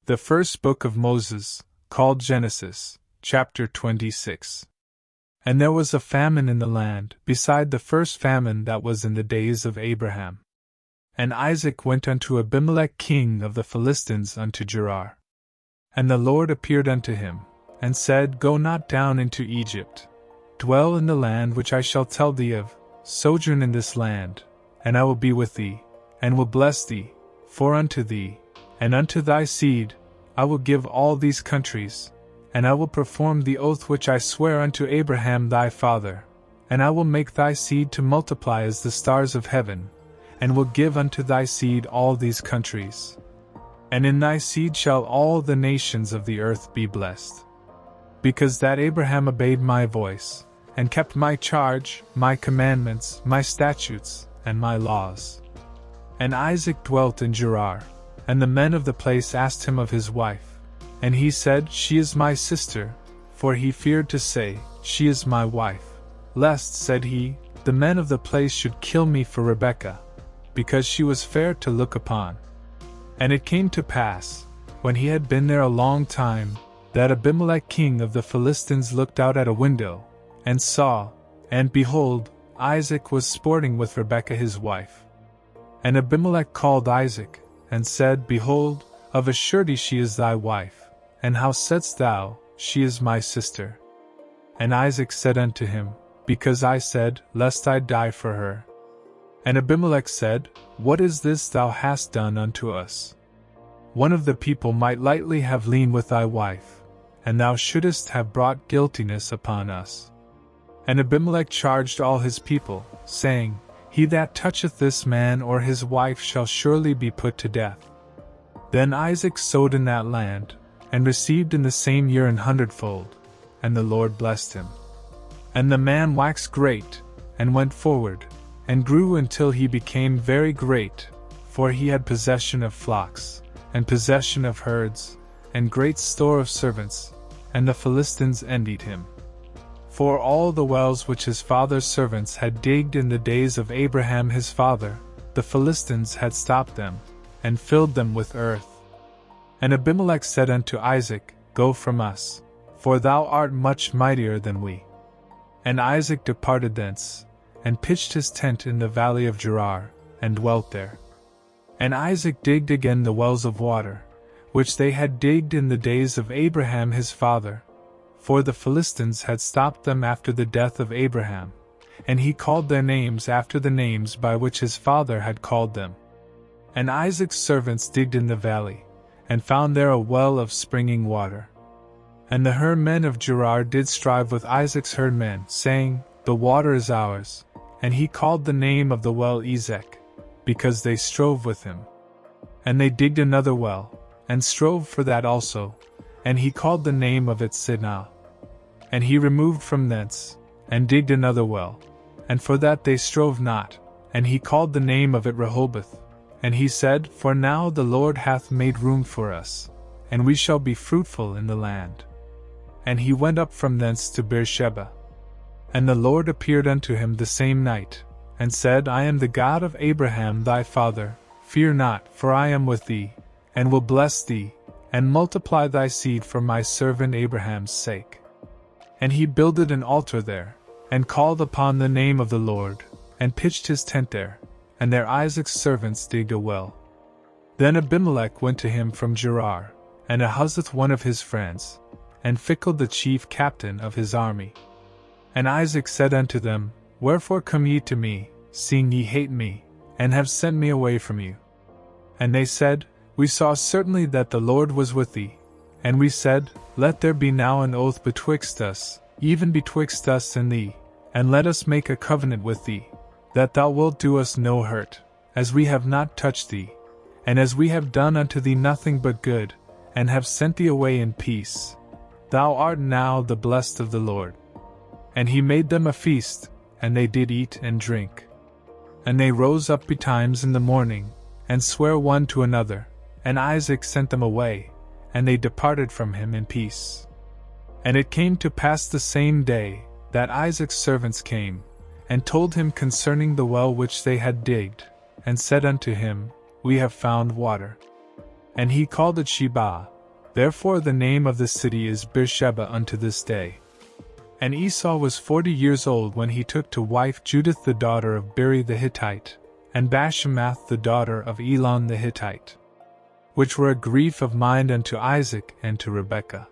The first book of Moses, called Genesis, chapter 26. And there was a famine in the land, beside the first famine that was in the days of Abraham. And Isaac went unto Abimelech king of the Philistines unto Gerar. And the Lord appeared unto him, and said, Go not down into Egypt. Dwell in the land which I shall tell thee of, sojourn in this land, and I will be with thee, and will bless thee, for unto thee, and unto thy seed, I will give all these countries, and I will perform the oath which I swear unto Abraham thy father, and I will make thy seed to multiply as the stars of heaven, and will give unto thy seed all these countries. And in thy seed shall all the nations of the earth be blessed. Because that Abraham obeyed my voice, and kept my charge, my commandments, my statutes, and my laws. And Isaac dwelt in Gerar. And the men of the place asked him of his wife. And he said, She is my sister, for he feared to say, She is my wife. Lest, said he, the men of the place should kill me for Rebekah, because she was fair to look upon. And it came to pass, when he had been there a long time, that Abimelech king of the Philistines looked out at a window, and saw, and behold, Isaac was sporting with Rebekah his wife. And Abimelech called Isaac, and said, Behold, of a surety she is thy wife, and how saidst thou, She is my sister? And Isaac said unto him, Because I said, Lest I die for her. And Abimelech said, What is this thou hast done unto us? One of the people might lightly have lain with thy wife, and thou shouldest have brought guiltiness upon us. And Abimelech charged all his people, saying, He that toucheth this man or his wife shall surely be put to death. Then Isaac sowed in that land, and received in the same year 100-fold, and the Lord blessed him. And the man waxed great, and went forward, and grew until he became very great, for he had possession of flocks, and possession of herds, and great store of servants, and the Philistines envied him. For all the wells which his father's servants had digged in the days of Abraham his father, the Philistines had stopped them, and filled them with earth. And Abimelech said unto Isaac, Go from us, for thou art much mightier than we. And Isaac departed thence, and pitched his tent in the valley of Gerar, and dwelt there. And Isaac digged again the wells of water, which they had digged in the days of Abraham his father, for the Philistines had stopped them after the death of Abraham, and he called their names after the names by which his father had called them. And Isaac's servants digged in the valley, and found there a well of springing water. And the herdmen of Gerar did strive with Isaac's herdmen, saying, The water is ours. And he called the name of the well Ezek, because they strove with him. And they digged another well, and strove for that also, and he called the name of it Sidnah. And he removed from thence, and digged another well, and for that they strove not, and he called the name of it Rehoboth. And he said, For now the Lord hath made room for us, and we shall be fruitful in the land. And he went up from thence to Beersheba. And the Lord appeared unto him the same night, and said, I am the God of Abraham thy father, fear not, for I am with thee, and will bless thee, and multiply thy seed for my servant Abraham's sake. And he builded an altar there, and called upon the name of the Lord, and pitched his tent there, and there Isaac's servants digged a well. Then Abimelech went to him from Gerar, and Ahuzzath one of his friends, and Phicol the chief captain of his army. And Isaac said unto them, Wherefore come ye to me, seeing ye hate me, and have sent me away from you? And they said, We saw certainly that the Lord was with thee. And we said, Let there be now an oath betwixt us, even betwixt us and thee, and let us make a covenant with thee, that thou wilt do us no hurt, as we have not touched thee, and as we have done unto thee nothing but good, and have sent thee away in peace. Thou art now the blessed of the Lord. And he made them a feast, and they did eat and drink. And they rose up betimes in the morning, and sware one to another, and Isaac sent them away, and they departed from him in peace. And it came to pass the same day, that Isaac's servants came, and told him concerning the well which they had digged, and said unto him, We have found water. And he called it Sheba, Therefore the name of the city is Beersheba unto this day. And Esau was 40 years old when he took to wife Judith the daughter of Beri the Hittite, and Bashemath the daughter of Elon the Hittite, which were a grief of mind unto Isaac and to Rebekah.